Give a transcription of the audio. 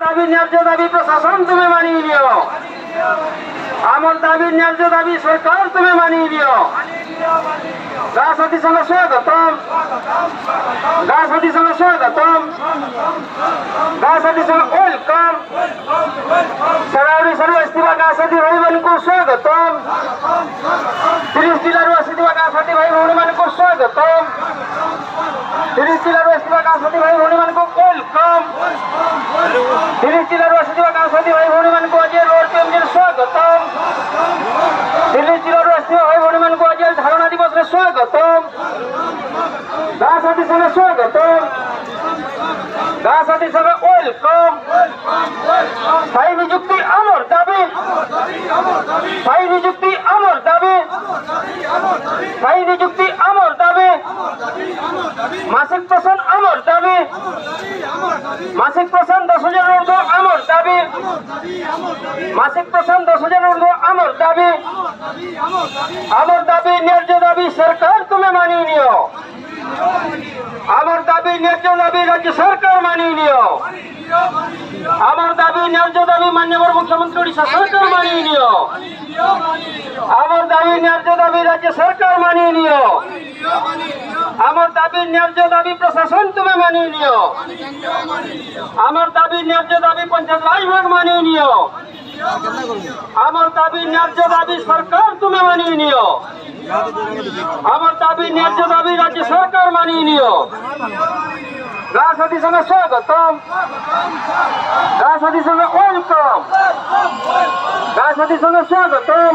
দাবি ন্যায্য দাবি প্রশাসন তুমি মানিয়ে নিও। আমার দাবি ন্যায্য দাবি সরকার তুমি মানিয়ে নিও। গা সাথী সঙ্গে স্বাগতম, গা সাথী সঙ্গে স্বাগতম, গা সাথী সঙ্গে ওয়েলকম। সারা ওড়িশার আসিଥିବା গা ସାଥୀ ଭାଇ ମାନଙ୍କୁ ସ୍ୱାଗତମ। 30 ଜିଲ୍ଲାରୁ ଆସିଥିବା ଗା ସାଥୀ ଭାଇ ଭଉଣୀ ମାନଙ୍କୁ ସ୍ୱାଗତମ। 30 ଜିଲ୍ଲାରୁ ଆସିଥିବା ଗା ସାଥୀ ଭାଇ ଭଉଣୀ ମାନଙ୍କୁ ୱେଲକମ୍। 30 ଜିଲ୍ଲାରୁ ଆସିଥିବା ଗା ସାଥୀ ଭାଇ ଭଉଣୀ ମାନଙ୍କୁ ଆଜି ରୋଡ୍ ଚ୍ୟାଲେଞ୍ଜରେ ସ୍ୱାଗତମ। 30 ଜିଲ୍ଲାରୁ ଆସିଥିବା ଭାଇ ଭଉଣୀ ମାନଙ୍କୁ ଆଜି ଧାରଣା ଦିବସରେ ସ୍ୱାଗତମ। ଗା ସାଥୀ ସଙ୍ଗେ ସ୍ୱାଗତମ, গা সাথী সঙ্গে ওয়েলকম। স্থায়ী নিযুক্তি আমার দাবি, স্থায়ী নিযুক্তি আমার দাবি, স্থায়ী নিযুক্তি আমার দাবি। মাসিক পেনশন আমার দাবি, মাসিক পেনশন 10,000 ঊর্ধ্ব আমার দাবি, মাসিক পেনশন 10,000 ঊর্ধ্ব আমার দাবি। আমার দাবি ন্যায্য দাবি সরকার তুমি মানিয়ে নিও। আমার দাবি ন্যায্য দাবি রাজ্য সরকার মানিয়ে নিও। আমার দাবি ন্যায্য দাবি মাননীয় মুখ্যমন্ত্রী ওড়িশা সরকার মানিয়ে নিও। আমার দাবি ন্যায্য দাবি রাজ্য সরকার মানিয়ে নিও। আমার দাবি ন্যায্য দাবি প্রশাসন তুমি মানিয়ে নিও। আমার দাবি ন্যায্য দাবি পঞ্চায়েত রাজ বিভাগ মানিয়ে নিও। আমার দাবি ন্যায্য দাবি সরকার তুমি মানিয়ে নিও। আমার দাবি ন্যায্য দাবি রাজ্য সরকার মানিয়ে নিও। গা সাথী সঙ্গে স্বাগতম, গা সাথী সঙ্গে ওয়েলকম, গা সাথী সঙ্গে স্বাগতম।